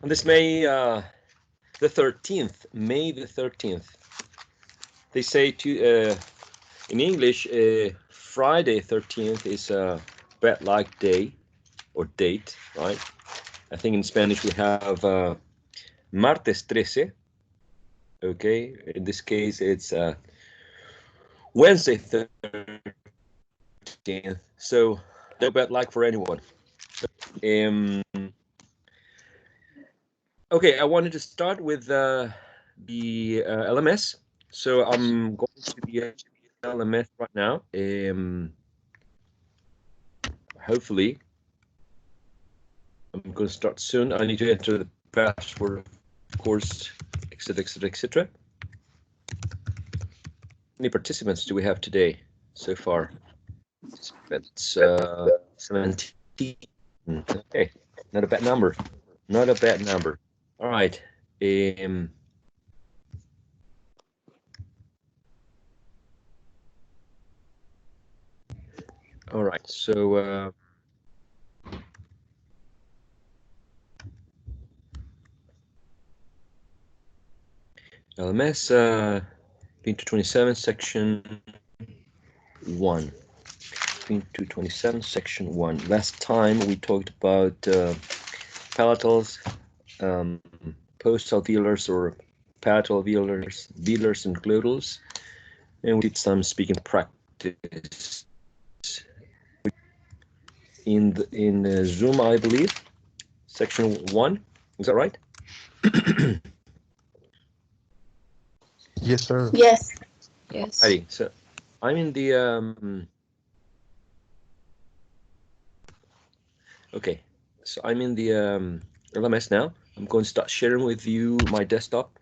On this May the 13th, May the 13th, they say to in English, Friday 13th is a bad luck day or date, right? I think in Spanish we have Martes 13. Okay, in this case it's Wednesday 13th. So no bad luck for anyone. Okay, I wanted to start with the LMS. So I'm going to the LMS right now. Hopefully, I'm going to start soon. I need to enter the password, of course, etc., etc., etc. How many participants do we have today so far? It's 17. Okay, not a bad number. Not a bad number. All right. All right. So LMS PIN227 section 1. PIN227 section 1. Last time we talked about palatals, postal dealers or palatal dealers and glotals, and we did some speaking practice in Zoom, I believe, section 1. Is that right? Yes, sir. Yes. Yes. Alrighty, so I'm in the okay, so I'm in the LMS now. I'm going to start sharing with you my desktop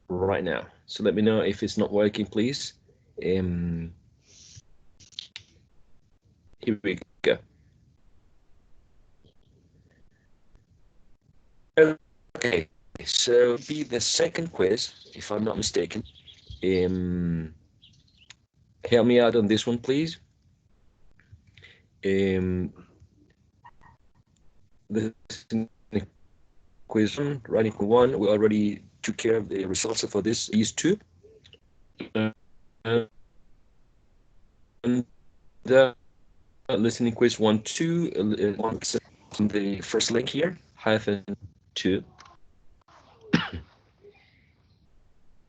right now. So let me know if it's not working, please. Here we go. Okay, so be the second quiz, if I'm not mistaken. Help me out on this one, please. The quiz running one, we already took care of the results for these two. The listening quiz 1, 2, the first link here, -2.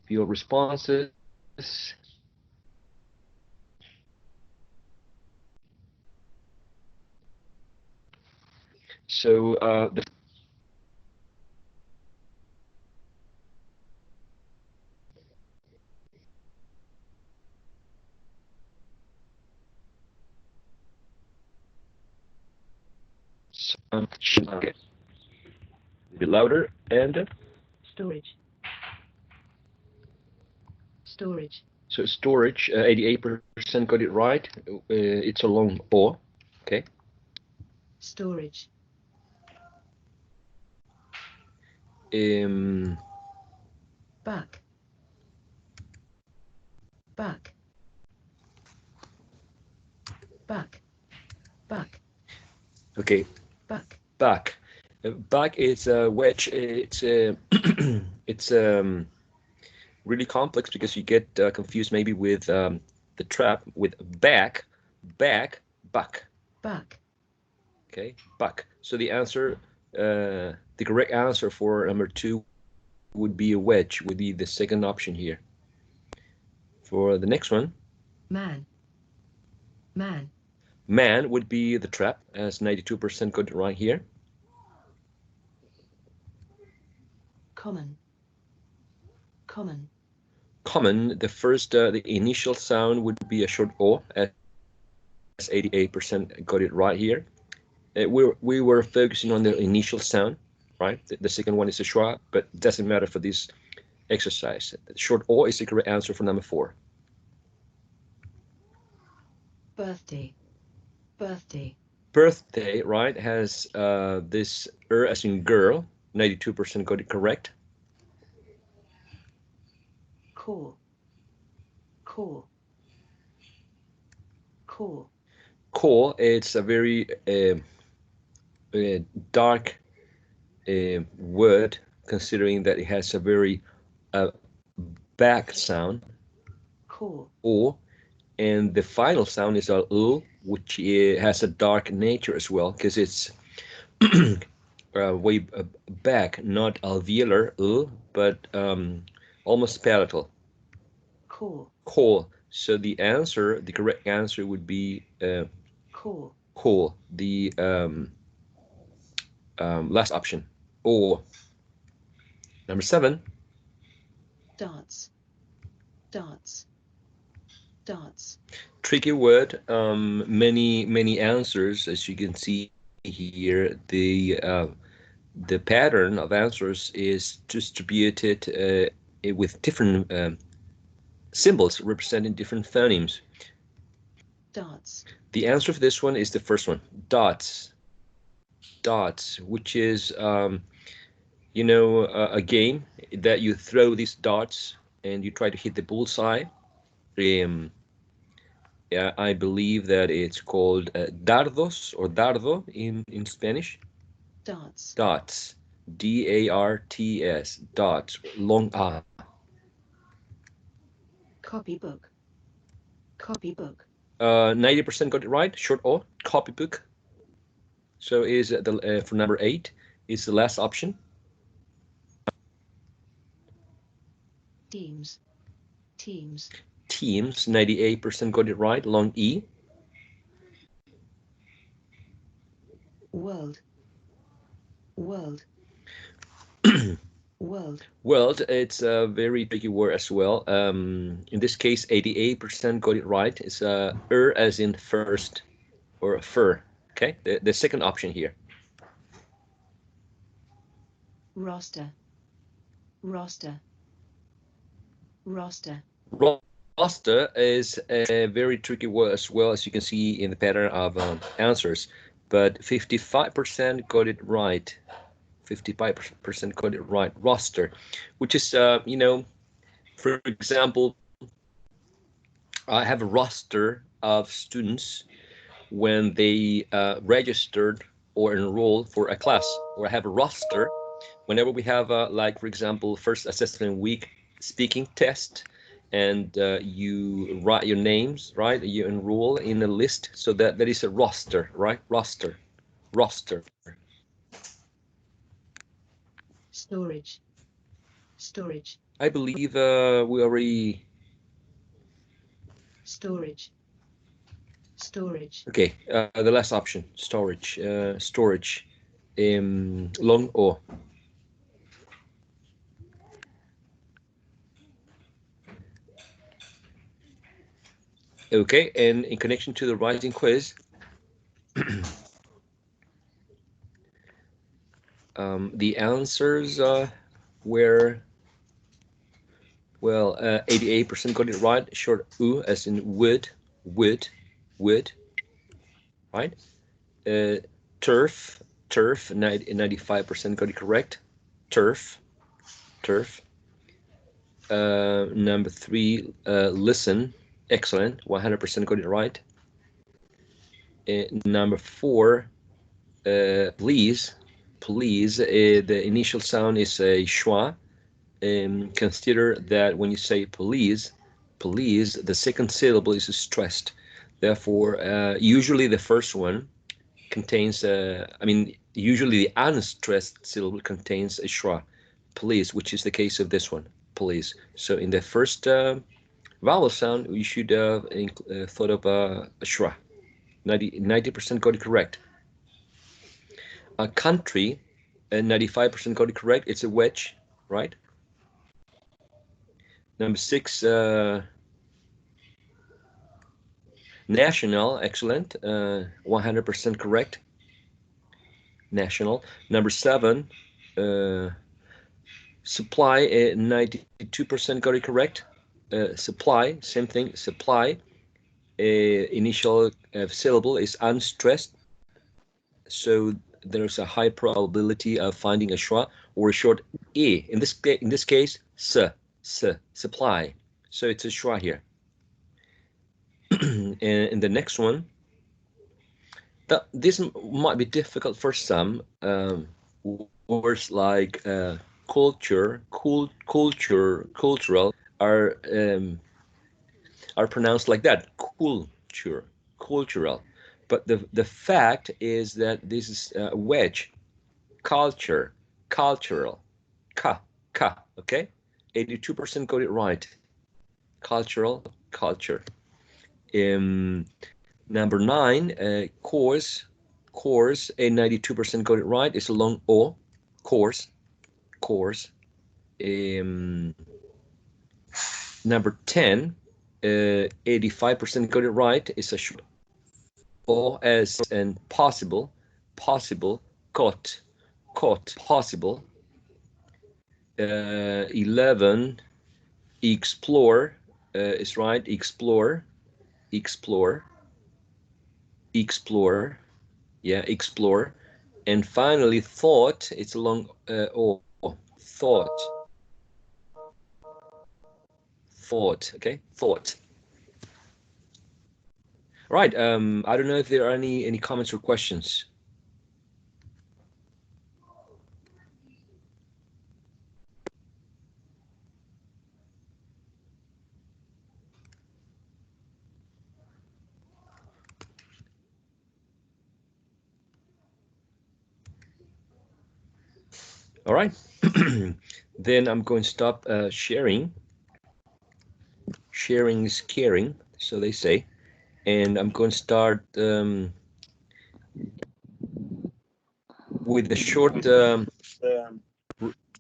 Your responses. So the sound should get a bit louder and Storage. Storage. so storage 88% got it right. It's a long O. Okay. Storage. Back. Back. Back. Back. Okay. Back. Back. Back is a wedge. It's it's really complex because you get confused maybe with the trap with back, back, back. Back. Okay, back. So the answer, the correct answer for number 2 would be a wedge, would be the second option here. For the next one, Man. Man. man would be the trap, as 92% got it right here. Common. Common. Common, the first, the initial sound would be a short O, as 88% got it right here. We were focusing on the initial sound, right? The second one is a schwa, but it doesn't matter for this exercise. The short O is the correct answer for number 4. Birthday. Birthday. Birthday, right, has this as in girl, 92% got it correct. Core. Core. Core. Core, it's a very dark word, considering that it has a very back sound, Cool. or, and the final sound is a which has a dark nature as well, because it's way back, not alveolar but almost palatal. Cool. Cool. So the answer, the correct answer would be Cool. cool, the last option. Or number 7, Dance. Dance. Dance. tricky word. Many answers, as you can see here. The pattern of answers is distributed with different symbols representing different phonemes. Dance. The answer for this one is the first one, dots. Dots, which is a game that you throw these darts and you try to hit the bullseye. Yeah, I believe that it's called dardos or dardo in Spanish. Dance. Dots, D-A-R-T-S, dots, long A. Copybook. Copybook. 90% got it right. Short O, copybook. So is the for number 8 is the last option. Teams. Teams. Teams, 98% got it right. Long E. World. World. World. World, it's a very tricky word as well. In this case, 88% got it right. It's as in first or fur. Okay, the second option here. Roster. Roster. Roster. Roster is a very tricky word as well, as you can see in the pattern of answers. But 55% got it right. 55% got it right. Roster, which is, for example, I have a roster of students when they registered or enrolled for a class, or I have a roster whenever we have, like, for example, first assessment week speaking test, and you write your names, right? You enroll in a list, so that is a roster, right? Roster. Storage. Storage. I believe we already. Storage. Storage. Okay, the last option, storage. Storage. Long O. Okay, and in connection to the writing quiz, the answers were, well, 88% got it right. Short U as in wood, right? Turf, 95% got it correct. Turf. Number 3, listen, excellent, 100% got it right. Number 4, please. The initial sound is a schwa. Consider that when you say police, the second syllable is stressed. Therefore, usually the first one contains, usually the unstressed syllable contains a schwa, police, which is the case of this one, police. So in the first vowel sound, you should have thought of a schwa. 90% got it correct. A country, 95% got it correct. It's a wedge, right? Number 6, national, excellent, 100% correct. National. Number 7, supply, 92% got it correct. Supply, same thing, supply. Initial syllable is unstressed, so there's a high probability of finding a schwa or a short e. In this case, supply. So it's a schwa here. And the next one, This might be difficult for some. Words like culture, cultural are pronounced like that. Cultural. But the fact is that this is a wedge. Culture, cultural, ka. Okay, 82% got it right. Cultural, culture. Number 9, course, and 92% got it right. It's a long O, course. Number 10, 85% got it right. It's a short O as and possible, caught, possible. 11, explore is right. Explore. Yeah, explore. And finally, thought. It's a long O. Thought. Okay, thought. Right. I don't know if there are any comments or questions. All right. Then I'm going to stop sharing. Sharing is caring, so they say. And I'm going to start with a short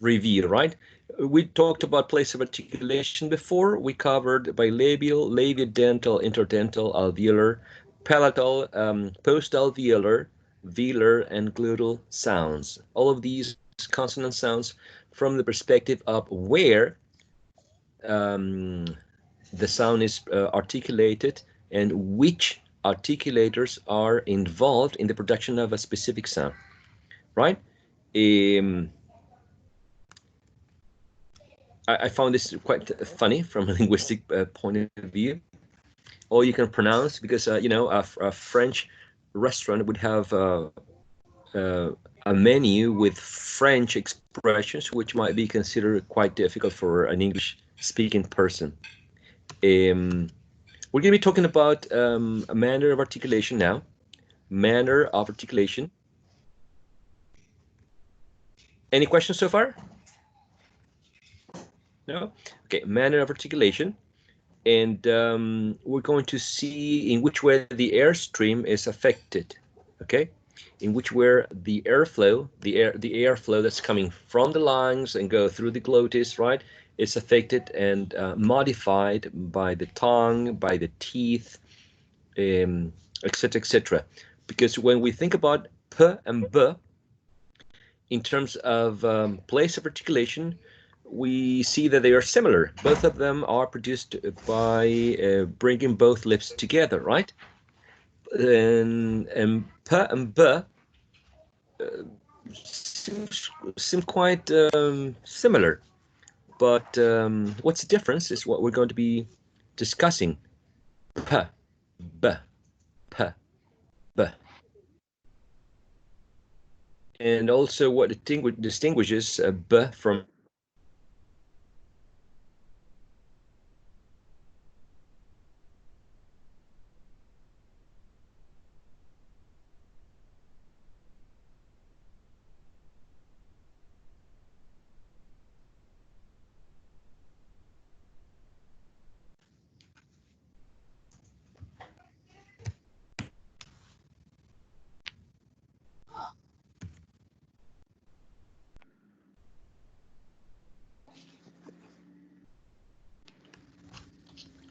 review, right? We talked about place of articulation before. We covered bilabial, labiodental, interdental, alveolar, palatal, post-alveolar, velar, and glottal sounds. All of these consonant sounds from the perspective of where the sound is articulated and which articulators are involved in the production of a specific sound, right? I found this quite funny from a linguistic point of view. All you can pronounce, because you know, a French restaurant would have a menu with French expressions, which might be considered quite difficult for an English-speaking person. We're going to be talking about a manner of articulation now. Manner of articulation. Any questions so far? No? Okay, manner of articulation. And we're going to see in which way the airstream is affected, okay? In which way the airflow, the airflow that's coming from the lungs and go through the glottis, right, is affected and modified by the tongue, by the teeth, etc., etc. Because when we think about p and b in terms of place of articulation, we see that they are similar. Both of them are produced by bringing both lips together, right? And p and b seem quite similar. But what's the difference is what we're going to be discussing. P, b, p, b. And also what distinguishes b from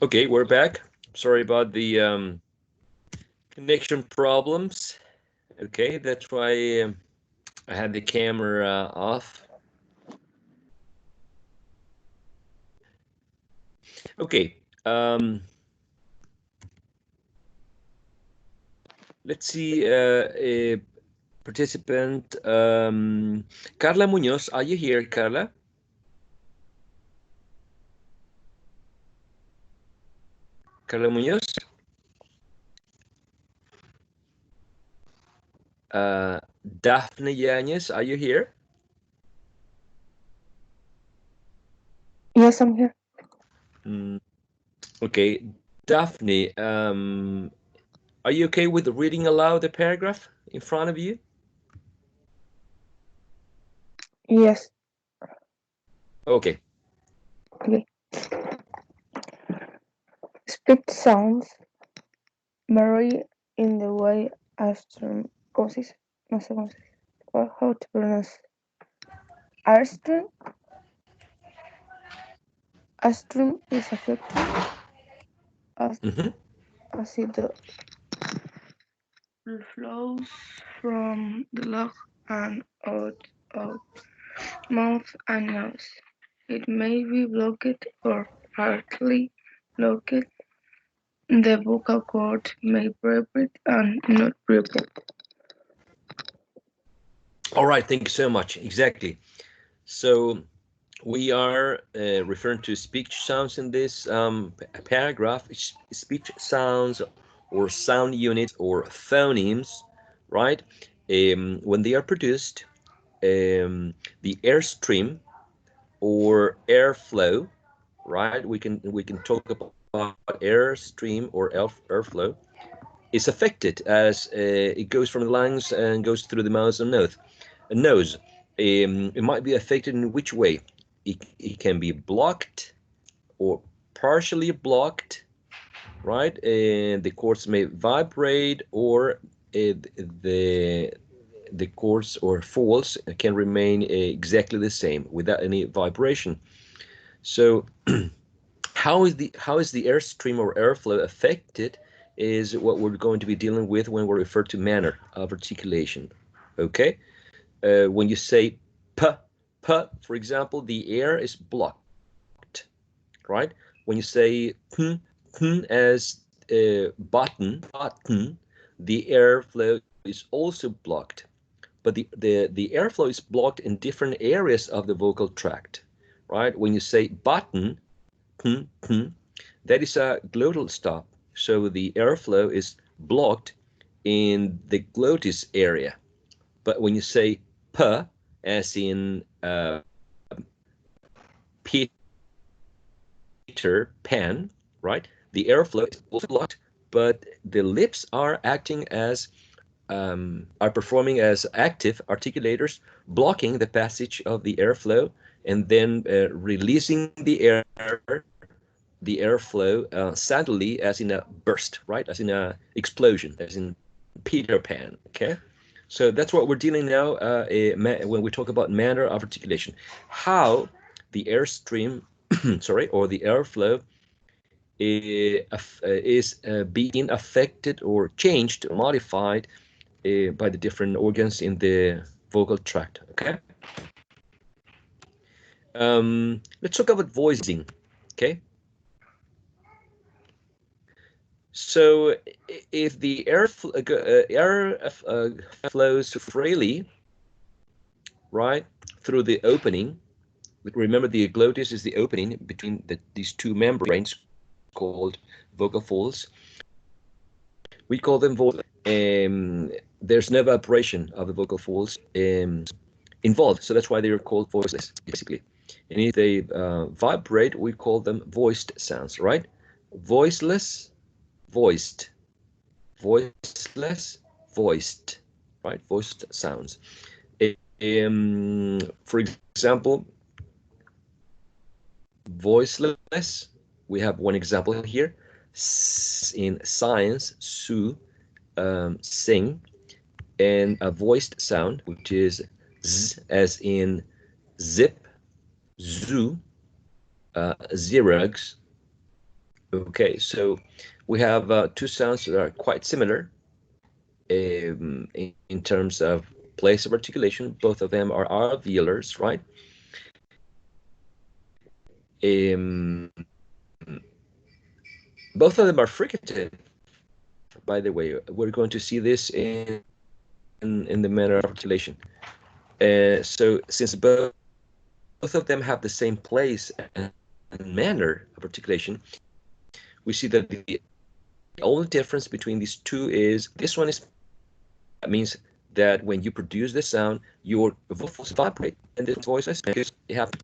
Okay, we're back. Sorry about the connection problems. Okay, that's why I had the camera off. Okay, let's see, a participant, Carla Munoz, are you here, Carla? Carla Munoz? Daphne Yanez, are you here? Yes, I'm here. Okay, Daphne, are you okay with reading aloud the paragraph in front of you? Yes. Okay. Okay. Speak sounds vary in the way Airstream causes. No sé cómo se dice. How to pronounce Airstream? Airstream is affected as it flows from the lung and out of mouth and nose. It may be blocked or partly blocked. The vocal cord may vibrate and not vibrate. All right, thank you so much. Exactly. So we are referring to speech sounds in this paragraph. Speech sounds or sound units or phonemes, right? When they are produced, the airstream or airflow, right? We can talk about airstream or airflow is affected as it goes from the lungs and goes through the mouth and nose. It might be affected in which way? It can be blocked or partially blocked, right? And the cords may vibrate, or the cords or folds can remain exactly the same without any vibration. So how is the airstream or airflow affected is what we're going to be dealing with when we refer to manner of articulation. Okay, when you say p, for example, the air is blocked, right? When you say as button, the airflow is also blocked, but the airflow is blocked in different areas of the vocal tract, right? When you say button, that is a glottal stop, so the airflow is blocked in the glottis area. But when you say p, as in Peter Pan, right? The airflow is also blocked, but the lips are acting as are performing as active articulators, blocking the passage of the airflow and then releasing the airflow suddenly, as in a burst, right? As in a explosion, as in Peter Pan. Okay, so that's what we're dealing now when we talk about manner of articulation. How the airstream, sorry, or the airflow is being affected or changed or modified by the different organs in the vocal tract. Okay. Let's talk about voicing. Okay. So if the air flows freely, right, through the opening, remember the glottis is the opening between these two membranes called vocal folds. We call them vocal. There's no vibration of the vocal folds involved, so that's why they're called voiceless, basically. And if they vibrate, we call them voiced sounds, right? Voiceless, voiced, voiceless, voiced, right? Voiced sounds. For example, voiceless, we have one example here. In science, Sue, sing, and a voiced sound, which is z, as in zip, zoo, Xerox. Okay, so we have two sounds that are quite similar in terms of place of articulation. Both of them are alveolars, right? Both of them are fricative, by the way. We're going to see this in the manner of articulation. So since both of them have the same place and manner of articulation, we see that the only difference between these two is this one is, that means that when you produce the sound, your voice vibrate, and this voice is happen.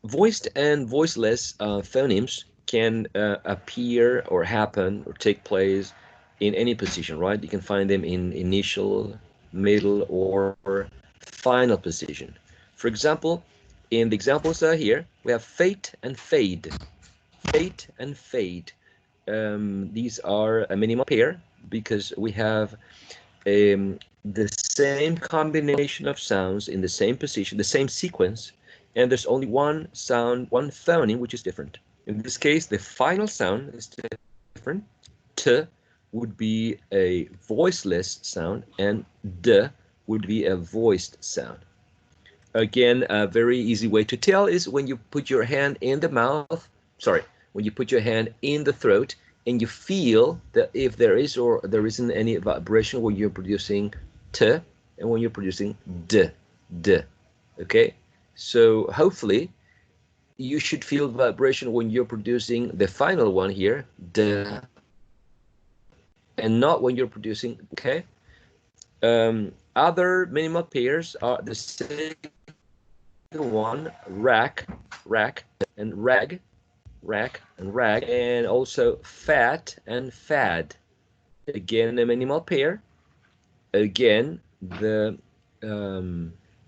Voiced and voiceless phonemes can appear or happen or take place in any position, right? You can find them in initial, middle, or final position. For example, in the examples here, we have fate and fade. Fate and fade. These are a minimal pair because we have the same combination of sounds in the same position, the same sequence, and there's only one sound, one phoneme, which is different. In this case, the final sound is different. T would be a voiceless sound, and D would be a voiced sound. Again, a very easy way to tell is when you put your hand in the mouth, sorry, when you put your hand in the throat and you feel that if there is or there isn't any vibration when you're producing T and when you're producing D. Okay? So hopefully you should feel vibration when you're producing the final one here, D, and not when you're producing, okay? Other minimal pairs are the second one, rack, and rag, and also fat and fad. Again, a minimal pair. Again, the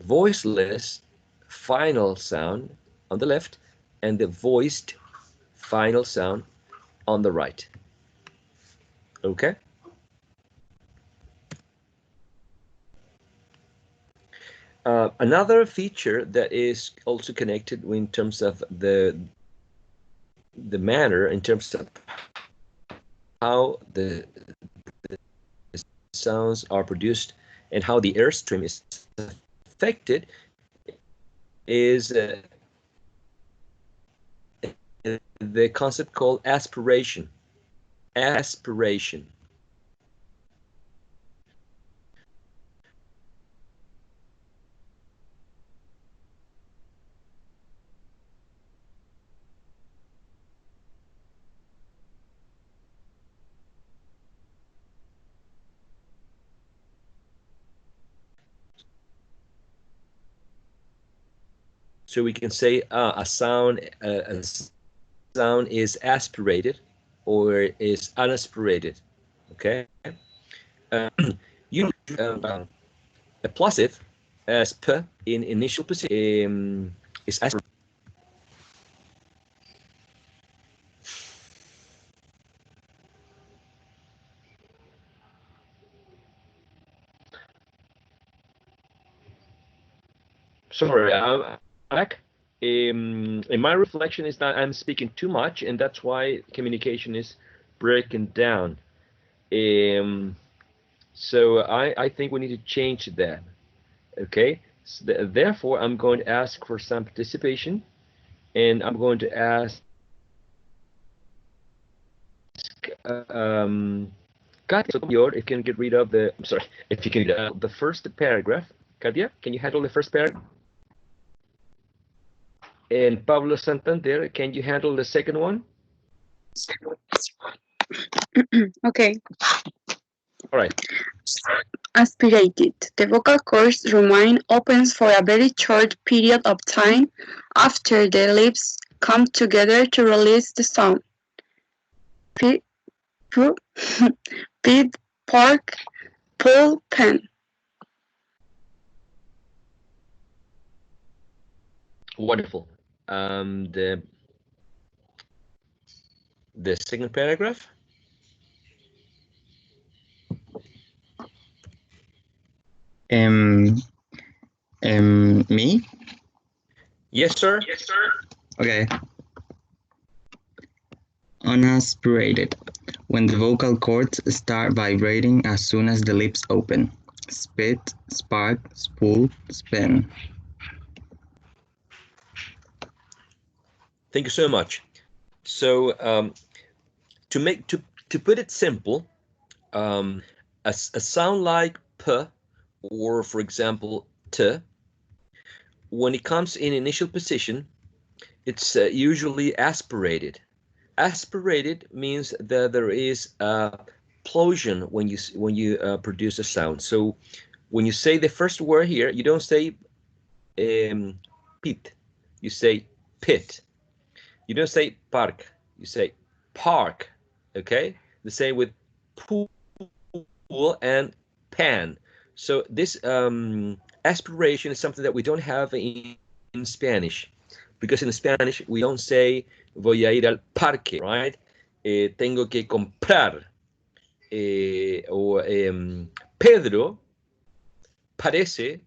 voiceless final sound on the left and the voiced final sound on the right. Okay? Another feature that is also connected in terms of the manner, in terms of how the sounds are produced and how the airstream is affected, is the concept called aspiration. Aspiration. So we can say a sound is aspirated or is unaspirated. Okay. You a plosive as p in initial position is aspirated. Sorry, I'm back. In my reflection is that I'm speaking too much, and that's why communication is breaking down. So I think we need to change that. Okay. So therefore, I'm going to ask for some participation, and I'm going to ask Katya, if you can get rid of the. I'm sorry, if you can the first paragraph. Katya, can you handle the first paragraph? And Pablo Santander, can you handle the second one? Okay. All right. Aspirated. The vocal cords remain open for a very short period of time after the lips come together to release the sound. Pit, pork, pull, pen. Wonderful. The second paragraph. Me? Yes, sir. Okay. Unaspirated. When the vocal cords start vibrating as soon as the lips open. Spit, spark, spool, spin. Thank you so much. So to put it simple, a sound like p, or for example t, when it comes in initial position, it's usually aspirated. Aspirated means that there is a explosion when you produce a sound. So when you say the first word here, you don't say pit, you say pit. You don't say park, you say park. Okay, the same with pool and pan. So this aspiration is something that we don't have in Spanish, because in Spanish we don't say voy a ir al parque, right? Tengo que comprar. Pedro parece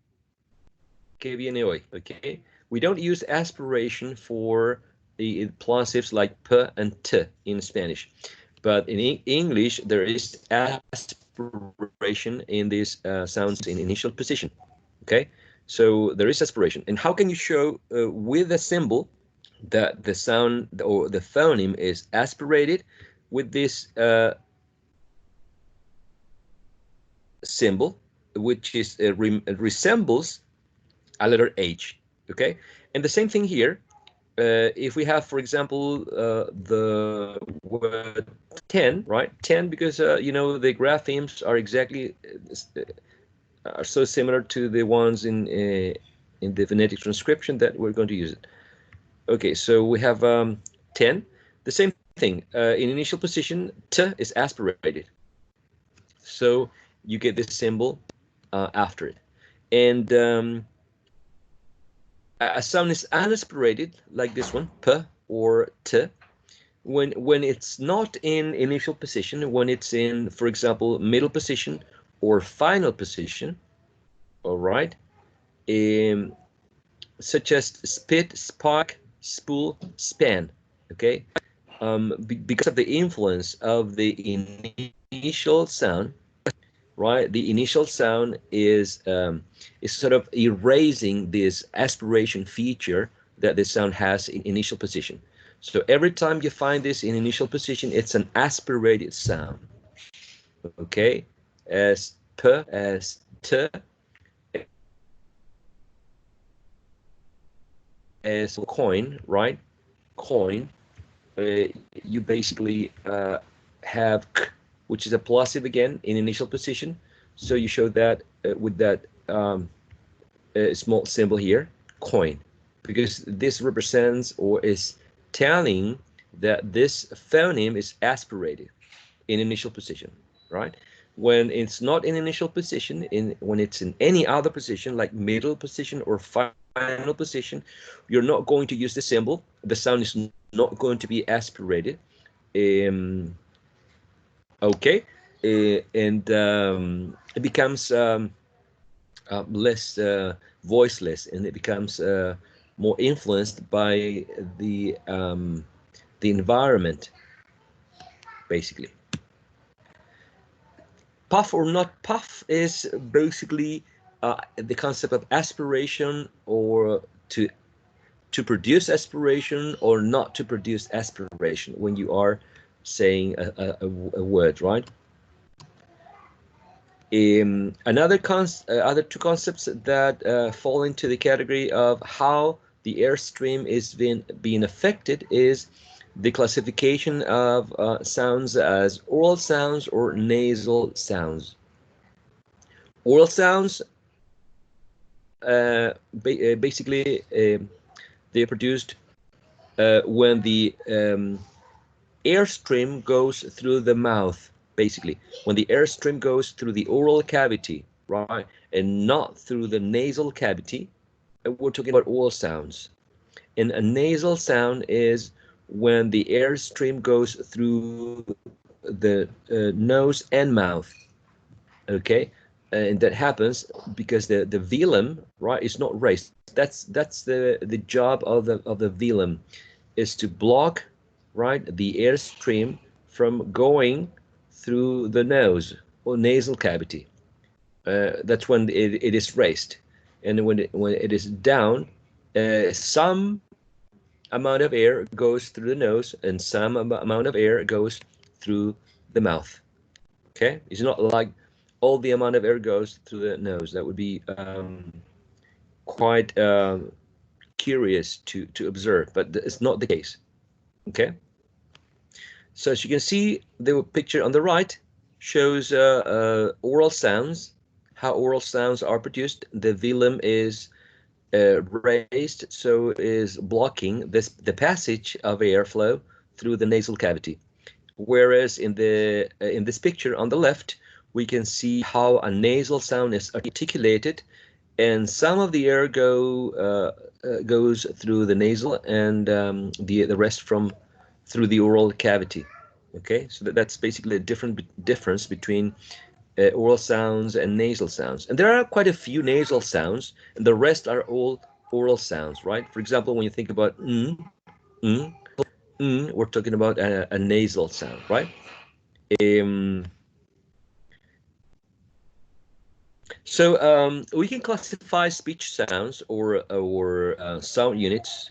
que viene hoy. Okay, we don't use aspiration for the plosives like p and t in Spanish, but in English there is aspiration in these sounds in initial position. Okay, so there is aspiration. And how can you show with a symbol that the sound or the phoneme is aspirated? With this symbol, which is resembles a letter H. Okay, and the same thing here. If we have, for example, the word 10, right? 10, because you know, the graphemes are exactly are so similar to the ones in the phonetic transcription that we're going to use it. Okay, so we have 10. The same thing. In initial position, t is aspirated. So you get this symbol after it. And a sound is unaspirated, like this one, p or t, when it's not in initial position, when it's in, for example, middle position or final position. All right, such as spit, spark, spool, span. Okay, because of the influence of the initial sound, right? The initial sound is sort of erasing this aspiration feature that the sound has in initial position. So every time you find this in initial position, it's an aspirated sound. Okay, as p, as t, as coin, right? Coin. You basically have k, which is a plosive again in initial position. So you show that with that small symbol here, coin, because this represents or is telling that this phoneme is aspirated in initial position, right? When it's not in initial position, when it's in any other position like middle position or final position, you're not going to use the symbol. The sound is not going to be aspirated. Okay, and it becomes less voiceless, and it becomes more influenced by the environment, basically. Puff or not puff is basically the concept of aspiration, or to produce aspiration or not to produce aspiration when you are saying a word, right? Other two concepts that fall into the category of how the airstream is being affected is the classification of sounds as oral sounds or nasal sounds. Oral sounds, basically, they're produced when the airstream goes through the mouth, basically. When the airstream goes through the oral cavity, right, and not through the nasal cavity, we're talking about oral sounds. And a nasal sound is when the airstream goes through the nose and mouth. Okay, and that happens because the velum, right, is not raised. That's the job of the velum, is to block, right, the airstream from going through the nose or nasal cavity. That's when it is raised, and when it is down, some amount of air goes through the nose and some amount of air goes through the mouth. Okay, it's not like all the amount of air goes through the nose. That would be quite curious to observe, but it's not the case. Okay, so as you can see, the picture on the right shows oral sounds, how oral sounds are produced. The velum is raised, so is blocking the passage of airflow through the nasal cavity. Whereas in this picture on the left, we can see how a nasal sound is articulated, and some of the air goes through the nasal, and the rest through the oral cavity. Okay, so that's basically a difference between oral sounds and nasal sounds. And there are quite a few nasal sounds, and the rest are all oral sounds, right? For example, when you think about mm, we're talking about a nasal sound, right? Um, so we can classify speech sounds or sound units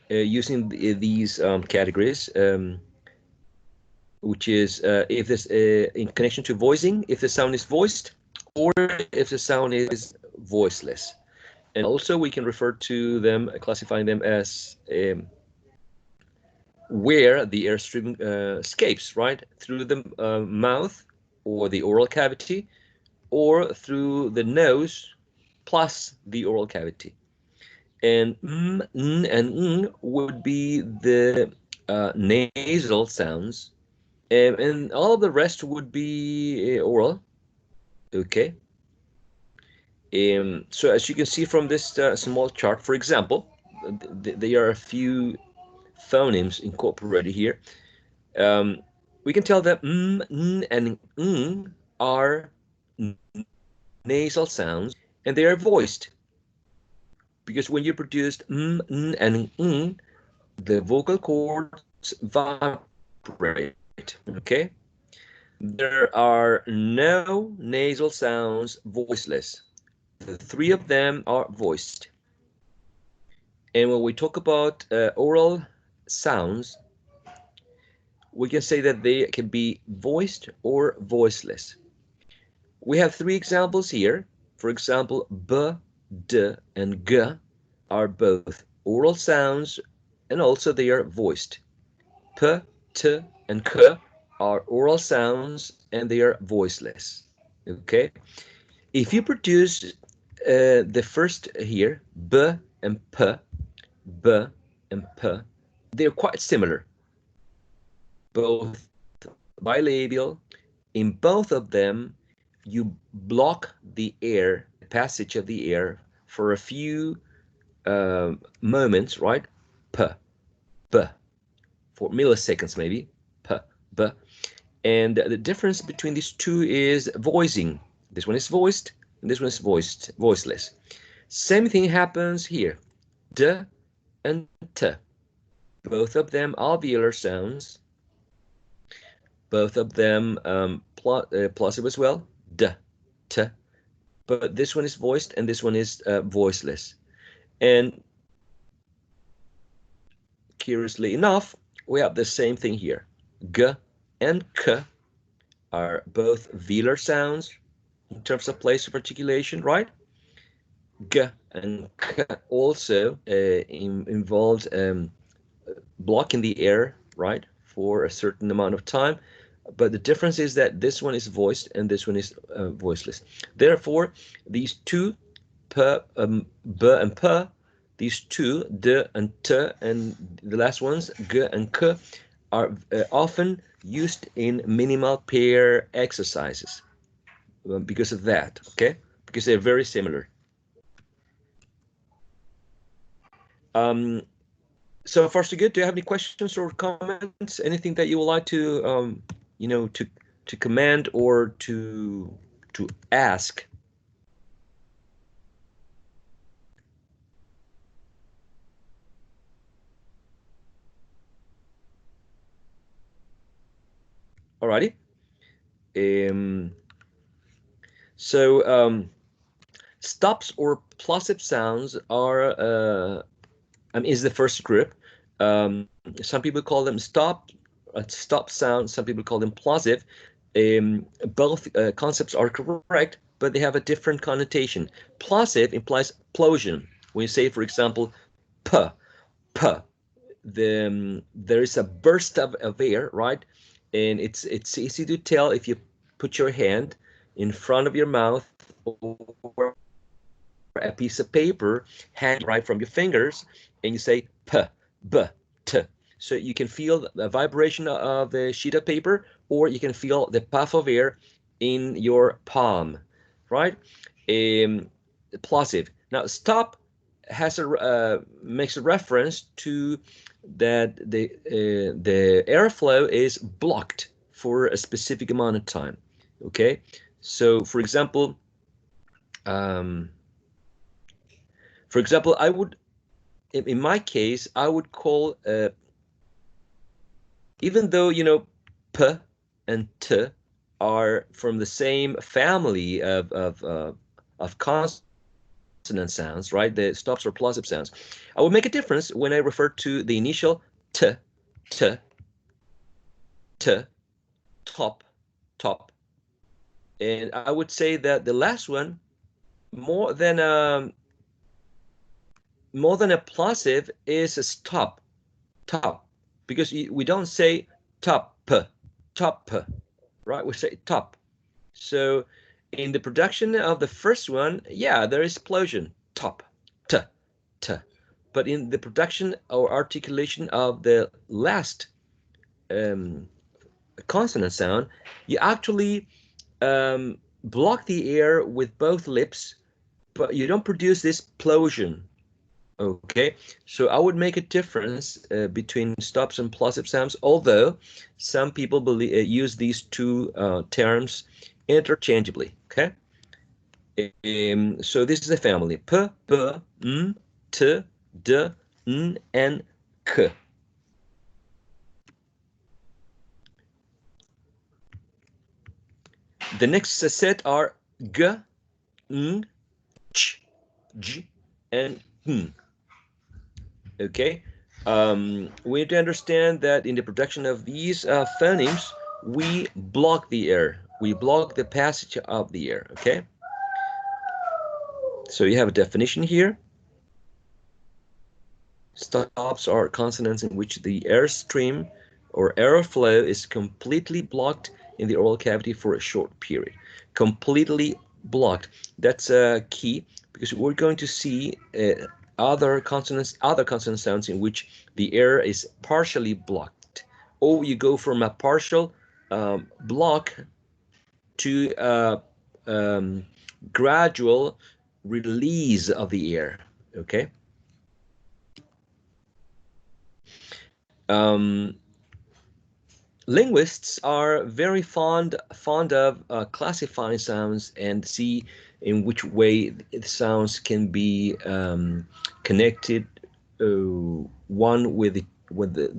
using these categories, which is if this in connection to voicing, if the sound is voiced, or if the sound is voiceless. And also we can refer to them, classifying them as where the airstream escapes, right? Through the mouth or the oral cavity, or through the nose plus the oral cavity. And n, and ng would be the nasal sounds, and all of the rest would be oral. Okay. So as you can see from this small chart, for example, there are a few phonemes incorporated here. We can tell that n, and ng are nasal sounds, and they are voiced. Because when you produced n, and ng, the vocal cords vibrate. Okay? There are no nasal sounds voiceless. The three of them are voiced. And when we talk about oral sounds, we can say that they can be voiced or voiceless. We have three examples here. For example, b, d, and g are both oral sounds, and also they are voiced. P, t, and k are oral sounds, and they are voiceless. Okay? If you produce the first here, b and p, b and p, they're quite similar, both bilabial. In both of them, you block the air, passage of the air, for a few moments, right? P, b, for milliseconds maybe, p, b. And the difference between these two is voicing. This one is voiced, and this one is voiceless. Same thing happens here, d and t. Both of them alveolar sounds. Both of them plosive as well, d, t. But this one is voiced, and this one is voiceless. And curiously enough, we have the same thing here. G and k are both velar sounds in terms of place of articulation, right? G and k also involves blocking the air, right, for a certain amount of time. But the difference is that this one is voiced and this one is voiceless. Therefore, these two, p, b and p, these two, d and t, and the last ones, g and k, are often used in minimal pair exercises because of that, okay? Because they're very similar. So far so good. Do you have any questions or comments? Anything that you would like to, to command or to ask? Alrighty. So stops or plosive sounds are is the first group. Some people call them stop sounds. Some people call them plosive. Both concepts are correct, but they have a different connotation. Plosive implies plosion. When you say, for example, p, p, there is a burst of air, right? And it's easy to tell if you put your hand in front of your mouth or a piece of paper, hang right from your fingers, and you say p, b, t. So you can feel the vibration of the sheet of paper, or you can feel the puff of air in your palm, right? Plosive. Now stop has a makes a reference to that the airflow is blocked for a specific amount of time. Okay, so for example, I would, in my case, I would call, even though, you know, p and t are from the same family of consonant sounds, right? The stops or plosive sounds. I would make a difference when I refer to the initial t, t, t, top, top. And I would say that the last one, more than a plosive, is a stop, top, because we don't say top, right? We say top. So in the production of the first one, yeah, there is explosion, top, t, t. But in the production or articulation of the last consonant sound, you actually block the air with both lips, but you don't produce this plosion. Okay, so I would make a difference between stops and plosive sounds, although some people use these two terms interchangeably. Okay, so this is a family: p, b, m, t, d, n, and k. The next set are g, ng, ch, j, and n. Okay, we need to understand that in the production of these phonemes, we block the air. We block the passage of the air. Okay, so you have a definition here. Stops are consonants in which the airstream or airflow is completely blocked in the oral cavity for a short period. Completely blocked. That's a key, because we're going to see other consonant sounds in which the air is partially blocked, or you go from a partial block to a gradual release of the air. Okay. Linguists are very fond of classifying sounds and see in which way the sounds can be connected one with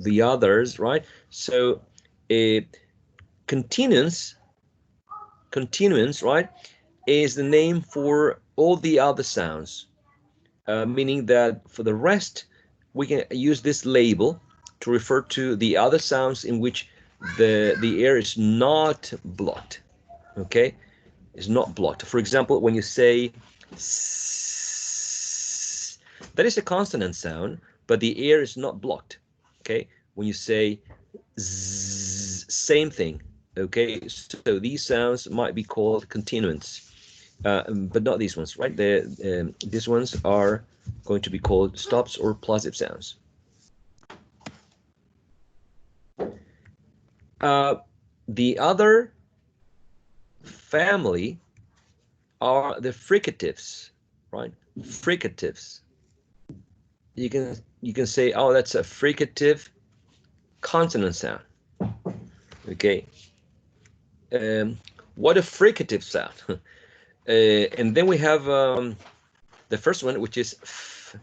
the others, right? So continuance, right, is the name for all the other sounds, meaning that for the rest we can use this label to refer to the other sounds in which the air is not blocked. Okay, is not blocked. For example, when you say s, that is a consonant sound, but the air is not blocked. Okay, when you say z, same thing. Okay, so these sounds might be called continuants, but not these ones, right? These ones are going to be called stops or plosive sounds. The other family are the fricatives, right? Fricatives. You can say, oh, that's a fricative consonant sound. Okay. What a fricative sound. And then we have the first one, which is f,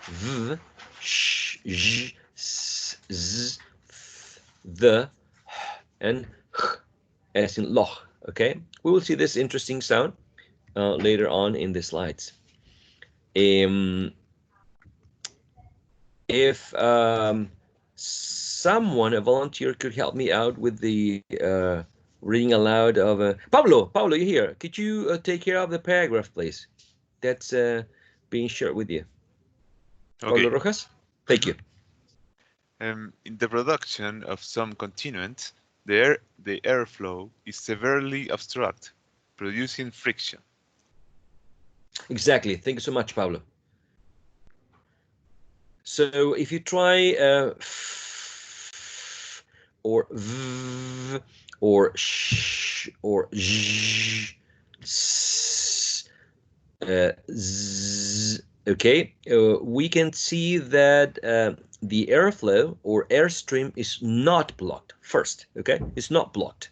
v, sh, j, s, z, f, the, and h, as in loch. Okay, we will see this interesting sound later on in the slides. If someone, a volunteer, could help me out with the reading aloud of Pablo, you're here. Could you take care of the paragraph, please? That's being shared with you. Okay. Pablo Rojas, thank you. In the production of some continuants, the airflow is severely obstructed, producing friction. Exactly. Thank you so much, Pablo. So if you try or v or sh or zh, z, okay, we can see that the airflow or airstream is not blocked first. Okay, it's not blocked,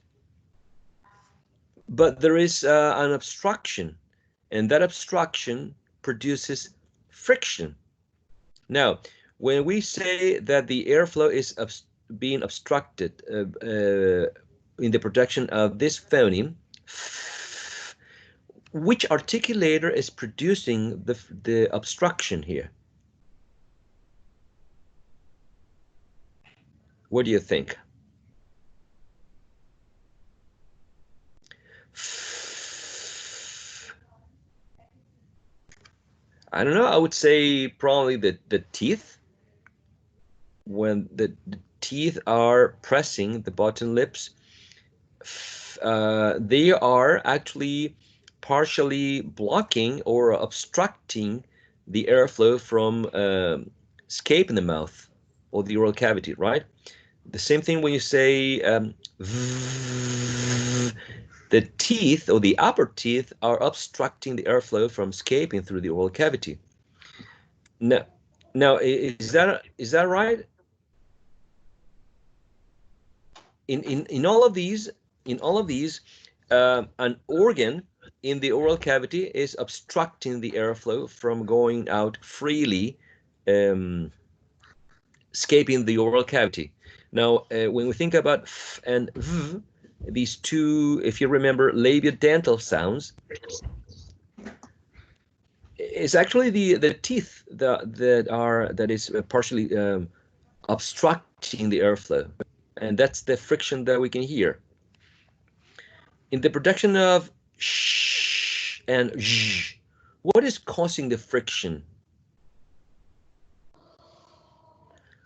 but there is an obstruction, and that obstruction produces friction. Now, when we say that the airflow is being obstructed in the production of this phoneme, which articulator is producing the obstruction here? What do you think? I don't know. I would say probably the teeth. When the teeth are pressing the bottom lips, they are actually partially blocking or obstructing the airflow from escaping the mouth or the oral cavity, right? The same thing when you say the teeth or the upper teeth are obstructing the airflow from escaping through the oral cavity. Now, is that right? In all of these, an organ in the oral cavity is obstructing the airflow from going out freely, escaping the oral cavity. Now, when we think about f and v, these two, if you remember, labiodental sounds, it's actually the teeth that is partially obstructing the airflow, and that's the friction that we can hear. In the production of sh and zh, what is causing the friction?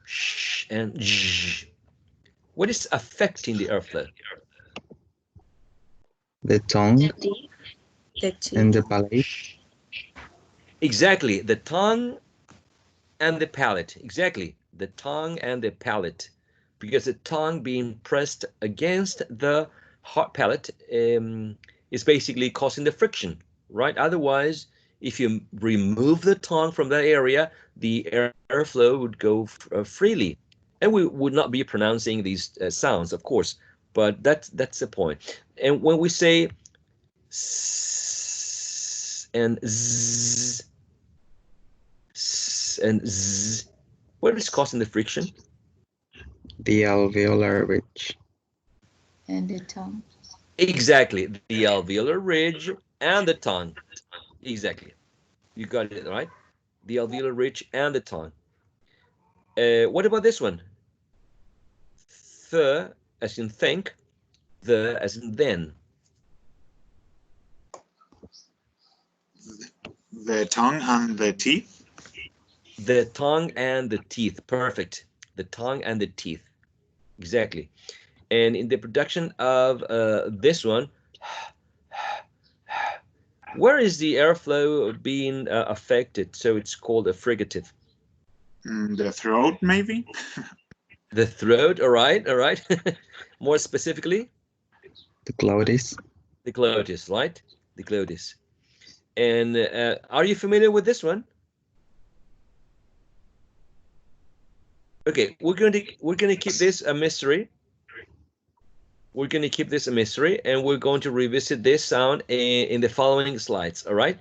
Sh and zh. What is affecting the airflow? The tongue The teeth. and the palate. Exactly, the tongue and the palate. Exactly, the tongue and the palate. Because the tongue being pressed against the hard palate is basically causing the friction, right? Otherwise, if you remove the tongue from that area, the airflow would go freely, and we would not be pronouncing these sounds, of course. But that's the point. And when we say s and z, s and z, what is causing the friction? The alveolar ridge. And the tongue. Exactly, the alveolar ridge and the tongue. Exactly, you got it right. The alveolar ridge and the tongue. What about this one? The as in think, the as in then. The tongue and the teeth. The tongue and the teeth. Perfect. The tongue and the teeth. Exactly. And in the production of this one, where is the airflow being affected? So it's called a fricative. The throat, maybe? The throat, all right. More specifically? The glottis. The glottis, right? The glottis. And are you familiar with this one? Okay, we're going to keep this a mystery. We're going to keep this a mystery, and we're going to revisit this sound in the following slides. All right.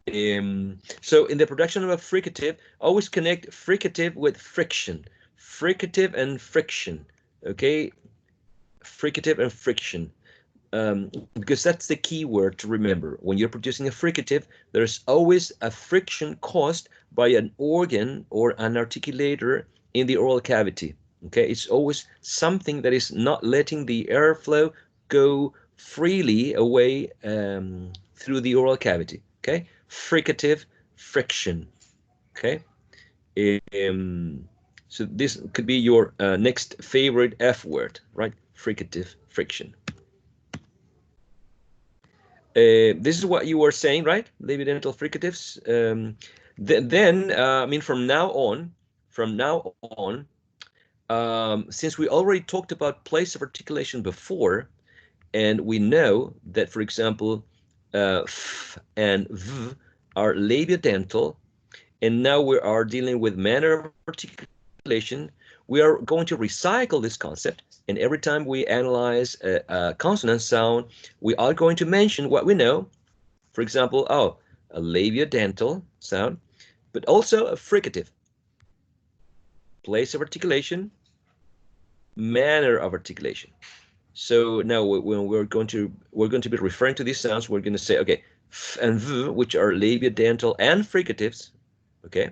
So in the production of a fricative, always connect fricative with friction. Fricative and friction. Okay. Fricative and friction. Because that's the key word to remember. When you're producing a fricative, there's always a friction caused by an organ or an articulator in the oral cavity. Okay, it's always something that is not letting the airflow go freely away through the oral cavity. Okay, fricative, friction. Okay, so this could be your next favorite F word, right? fricative friction. This is what you were saying, right? Labiodental fricatives. Then, I mean, from now on, since we already talked about place of articulation before, and we know that, for example, f and v are labiodental, and now we are dealing with manner of articulation, we are going to recycle this concept, and every time we analyze a consonant sound, we are going to mention what we know. For example, oh, a labiodental sound, but also a fricative. Place of articulation, manner of articulation. So now when we're going to be referring to these sounds, we're going to say, okay, f and v, which are labiodental and fricatives, okay.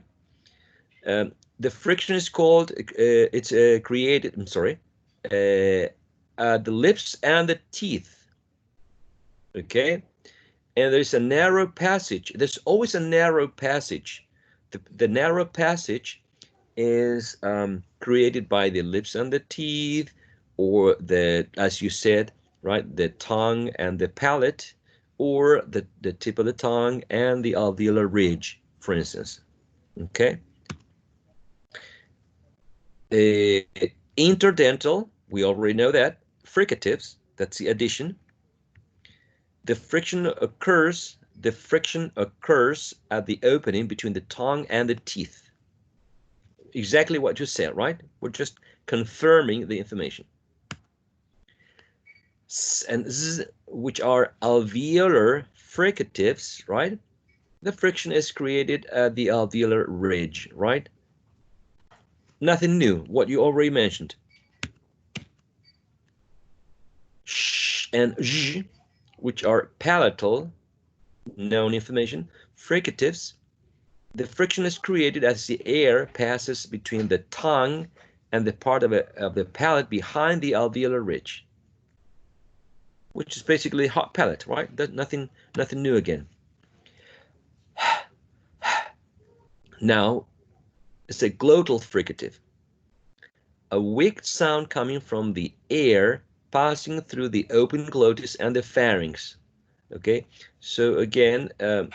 The friction is called, it's created, I'm sorry, the lips and the teeth, okay. And there's a narrow passage. There's always a narrow passage. The narrow passage is created by the lips and the teeth, or the, as you said, right, the tongue and the palate, or the tip of the tongue and the alveolar ridge, for instance, okay. Interdental, we already know that. Fricatives, that's the addition. The friction occurs at the opening between the tongue and the teeth. Exactly what you said, right? We're just confirming the information. S and z, which are alveolar fricatives, right? The friction is created at the alveolar ridge, right? Nothing new, what you already mentioned. Sh and zh, which are palatal, known information, fricatives. The friction is created as the air passes between the tongue and the part of the palate behind the alveolar ridge, which is basically hot palate, right? Nothing new again. Now, it's a glottal fricative, a weak sound coming from the air passing through the open glottis and the pharynx. Okay, so again, the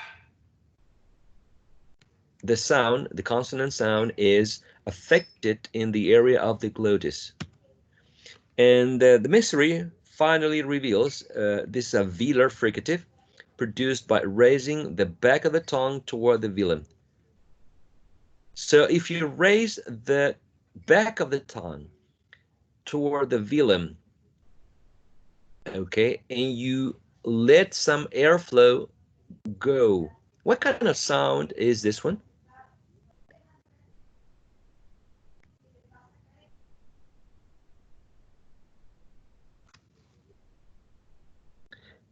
consonant sound is affected in the area of the glottis. And the mystery finally reveals this is a velar fricative produced by raising the back of the tongue toward the velum. So if you raise the back of the tongue toward the velum, okay, and you let some airflow go, what kind of sound is this one?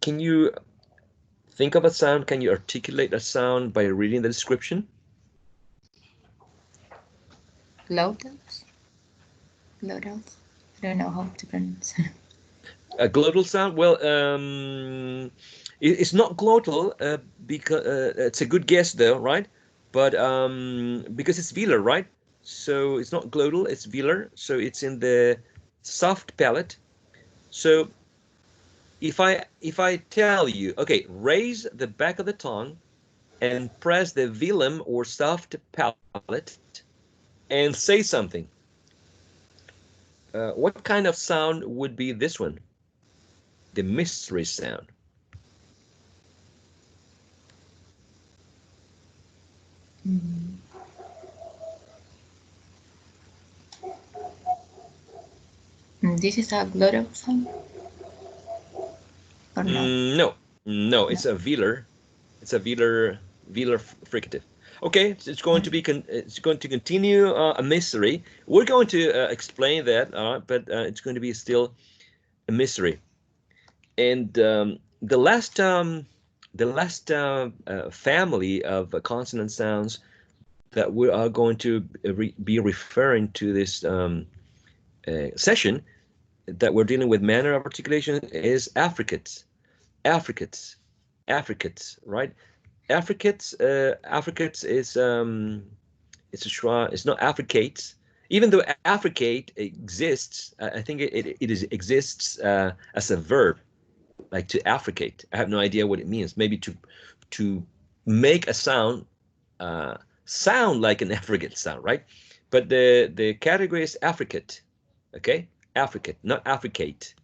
Can you think of a sound? Can you articulate a sound by reading the description? Glottals? Glottals? I don't know how to pronounce. A glottal sound? Well, it's not glottal because it's a good guess though, right? But because it's velar, right? So it's not glottal, it's velar. So it's in the soft palate. So if I tell you, okay, raise the back of the tongue and press the velum or soft palate and say something, what kind of sound would be this one? The mystery sound. This is a glottal sound? Or no? No, it's a velar. It's a velar fricative. Okay, it's going to be it's going to continue a mystery. We're going to explain that, but it's going to be still a mystery. And the last family of consonant sounds that we are going to be referring to this session that we're dealing with manner of articulation is affricates. Affricates, right? Affricates is it's not affricates, Even though affricate exists, I think it exists as a verb, like to affricate. I have no idea what it means. Maybe to make a sound sound like an affricate sound, right? But the category is affricate, okay? Affricate, not affricate.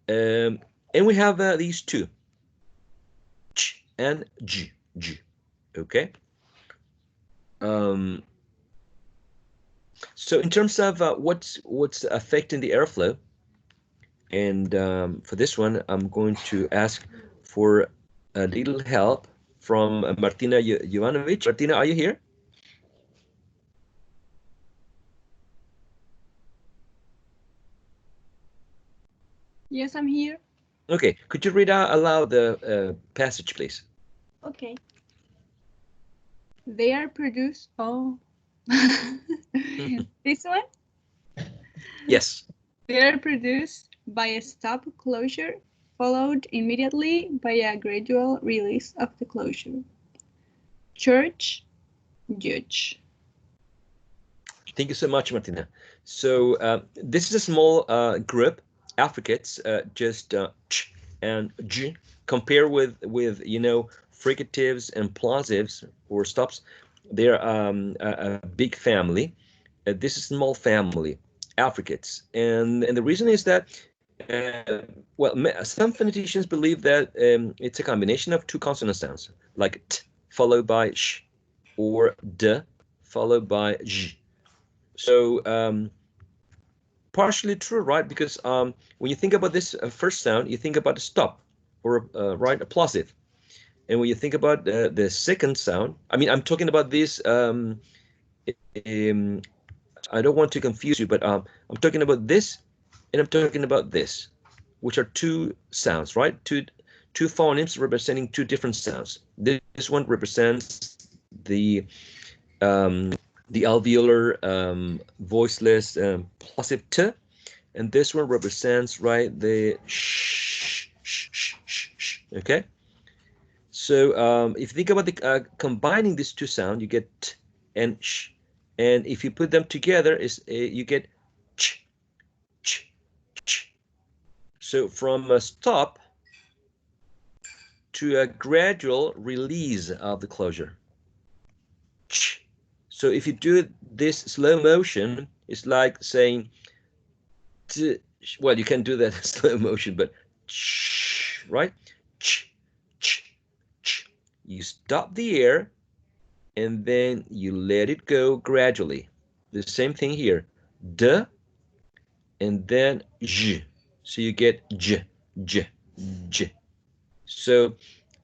And we have these two, ch and j, okay? So in terms of what's affecting the airflow, and for this one, I'm going to ask for a little help from Martina Jovanovic. Martina, are you here? Yes, I'm here. Okay, could you read out aloud the passage, please? Okay. They are produced. Oh, this one? Yes. They are produced by a stop closure, followed immediately by a gradual release of the closure. Church, judge. Thank you so much, Martina. So this is a small group, affricates, just ch and j. Compare with fricatives and plosives or stops. They're a big family. This is a small family, affricates, and the reason is that well, some phoneticians believe that it's a combination of two consonant sounds, like t followed by sh, or d followed by j. So partially true, right? Because when you think about this first sound, you think about a stop or right, a plosive. And when you think about the second sound, I mean, I'm talking about this. I don't want to confuse you, but I'm talking about this, and I'm talking about this, which are two sounds, right? Two phonemes representing two different sounds. This one represents the alveolar voiceless plosive t, and this one represents, right, the sh, okay? So if you think about the combining these two sounds, you get t and sh, and if you put them together, you get ch, ch, ch. So from a stop to a gradual release of the closure. Ch. So if you do this slow motion, it's like saying, well, you can do that in slow motion, but right? You stop the air and then you let it go gradually. The same thing here, d and then j. So you get j, j, j. So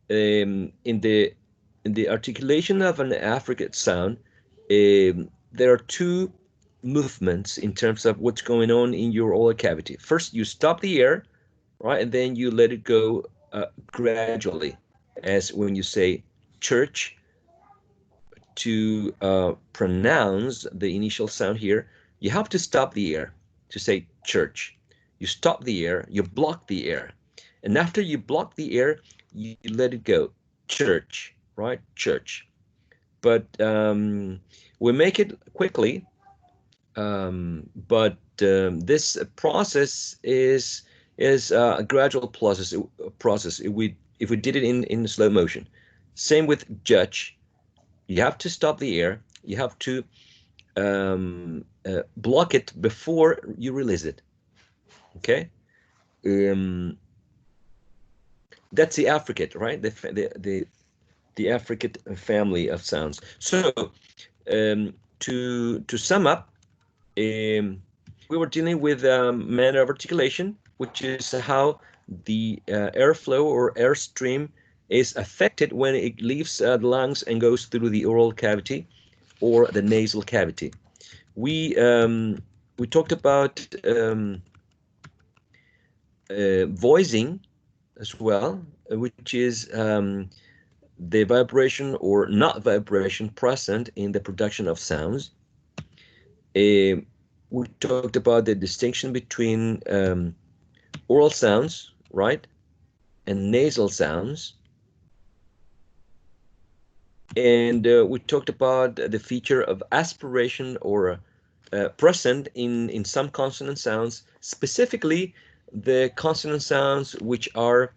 in the articulation of an affricate sound, there are two movements in terms of what's going on in your oral cavity. First, you stop the air, right, and then you let it go gradually, as when you say church. To pronounce the initial sound here, you have to stop the air to say church. You stop the air, you block the air, and after you block the air, you let it go, church, right? Church. But we make it quickly, but this process is a gradual process. If we did it in slow motion. Same with judge. You have to stop the air. You have to block it before you release it. Okay. That's the affricate, right? The affricate family of sounds. So to sum up, we were dealing with manner of articulation, which is how the airflow or airstream is affected when it leaves the lungs and goes through the oral cavity or the nasal cavity. We talked about voicing as well, which is the vibration or not vibration present in the production of sounds. We talked about the distinction between oral sounds, right, and nasal sounds. And we talked about the feature of aspiration or present in some consonant sounds, specifically the consonant sounds which are,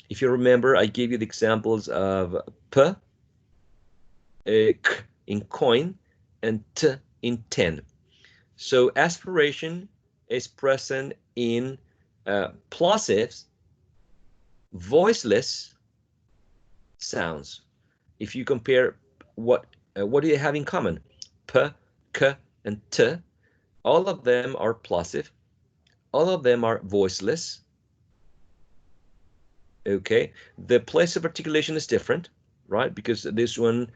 if you remember, I gave you the examples of p, k in coin, and t in 10. So aspiration is present in plosives, voiceless sounds. If you compare what do they have in common? P, k, and t. All of them are plosive. All of them are voiceless. Okay, the place of articulation is different, right? Because this one,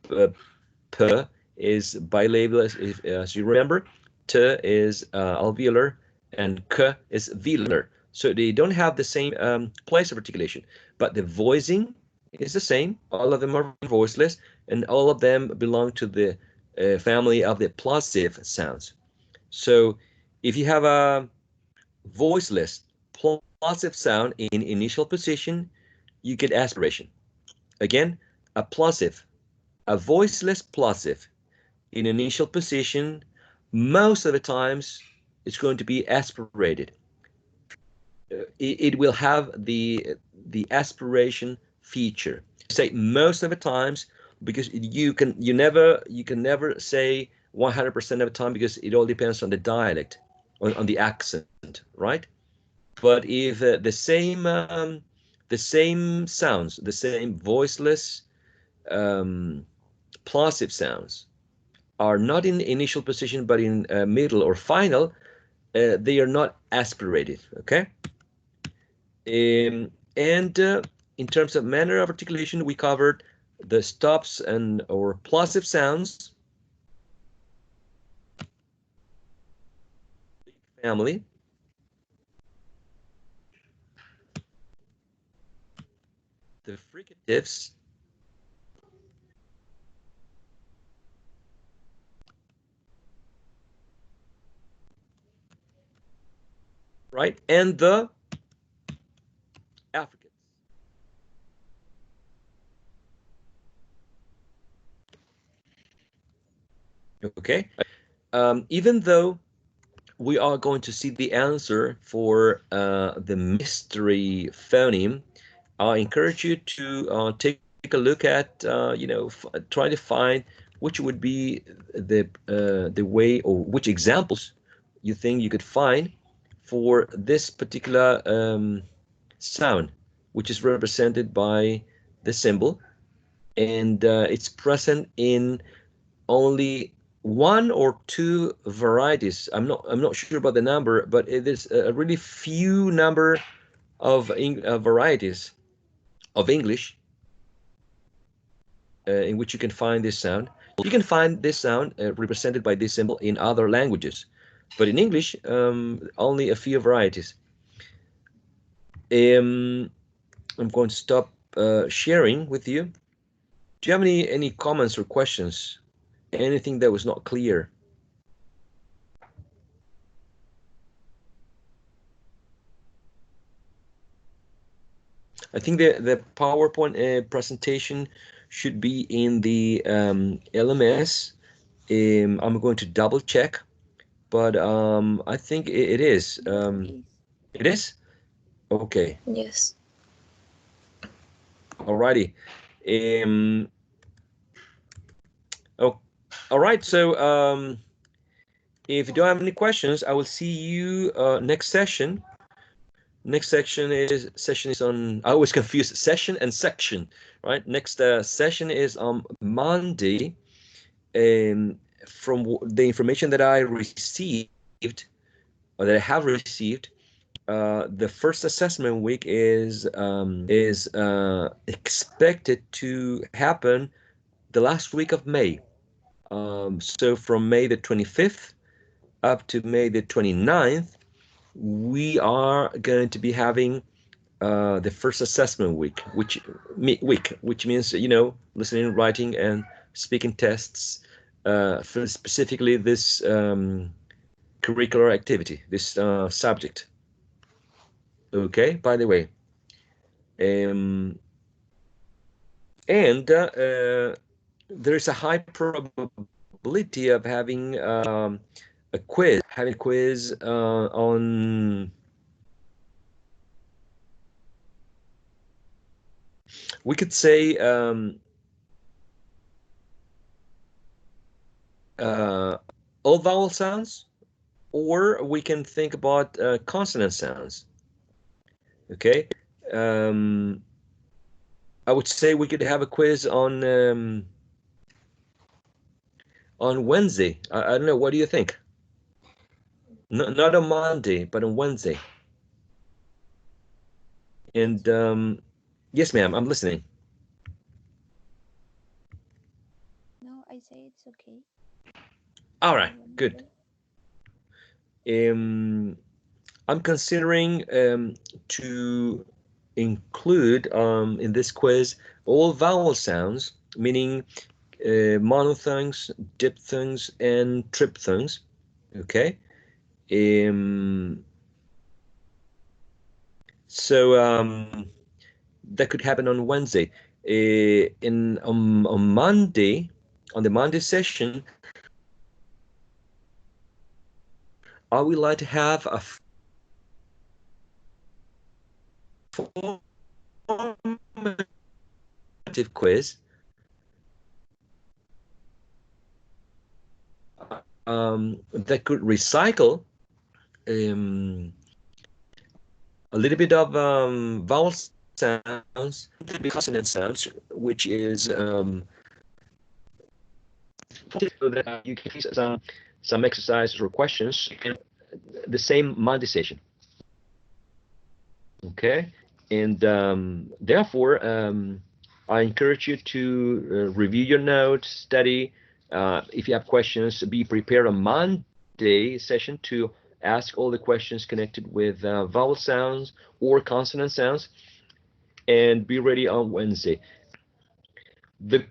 p is bilabial, as you remember. T is alveolar, and k is velar. So they don't have the same place of articulation, but the voicing is the same. All of them are voiceless, and all of them belong to the family of the plosive sounds. So if you have a voiceless plosive sound in initial position, you get aspiration. Again, a plosive, a voiceless plosive in initial position, most of the times it's going to be aspirated. It will have the aspiration feature. Say most of the times, because you can never say 100% of the time, because it all depends on the dialect, on the accent, right? But if the same sounds, the same voiceless plosive sounds are not in initial position but in middle or final, they are not aspirated. Okay. And in terms of manner of articulation, we covered the stops and or plosive sounds family, the fricatives, right, and the affricates. Okay. Even though we are going to see the answer for the mystery phoneme, I encourage you to take a look at, try to find which would be the way, or which examples you think you could find for this particular sound, which is represented by the symbol, and it's present in only one or two varieties. I'm not sure about the number, but it is a really few number of varieties of English in which you can find this sound. You can find this sound represented by this symbol in other languages, but in English, only a few varieties. I'm going to stop sharing with you. Do you have any comments or questions? Anything that was not clear? I think the PowerPoint presentation should be in the LMS. I'm going to double check, but I think it is. It is? Okay. Yes. Alrighty. Oh, all right. So if you don't have any questions, I will see you next session. Next session is on, I always confuse session and section, right? Next session is on Monday. From the information that I received, or that I have received, the first assessment week is expected to happen the last week of May. So from May the 25th up to May the 29th, we are going to be having the first assessment week, which means, listening, writing, and speaking tests for specifically this curricular activity, this subject. Okay, by the way. And there is a high probability of having a quiz, having a quiz on, we could say all vowel sounds, or we can think about consonant sounds. Okay, I would say we could have a quiz on Wednesday. I don't know. What do you think? Not on Monday, but on Wednesday. And yes, ma'am, I'm listening. No, I say it's okay. All right, good. I'm considering to include in this quiz all vowel sounds, meaning monophthongs, diphthongs, and triphthongs. Okay. So that could happen on Wednesday. On Monday, on the Monday session, I would like to have a formative quiz that could recycle a little bit of vowel sounds, a little bit consonant sounds, which is so that you can use some exercises or questions in the same Monday session. Okay, and therefore I encourage you to review your notes, study. If you have questions, be prepared on Monday session to ask all the questions connected with vowel sounds or consonant sounds, and be ready on Wednesday. The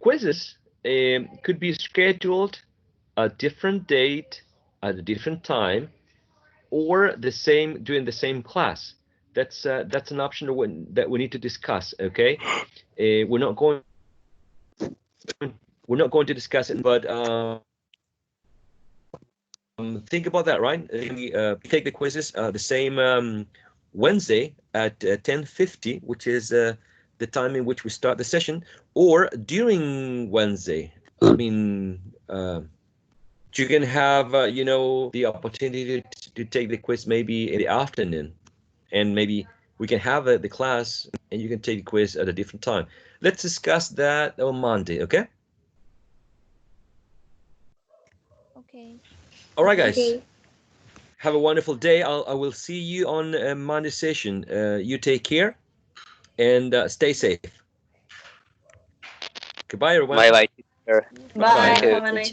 quizzes could be scheduled a different date at a different time, or the same during the same class. That's an option that we need to discuss. Okay, we're not going to discuss it, but think about that, right? Take the quizzes the same Wednesday at 10:50, which is the time in which we start the session, or during Wednesday. I mean, you can have the opportunity to take the quiz maybe in the afternoon, and maybe we can have the class and you can take the quiz at a different time. Let's discuss that on Monday, okay? Okay. All right, guys. Okay. Have a wonderful day. I will see you on Monday session. You take care and stay safe. Goodbye, everyone. Bye bye, teacher. Bye. Thank you. Have a nice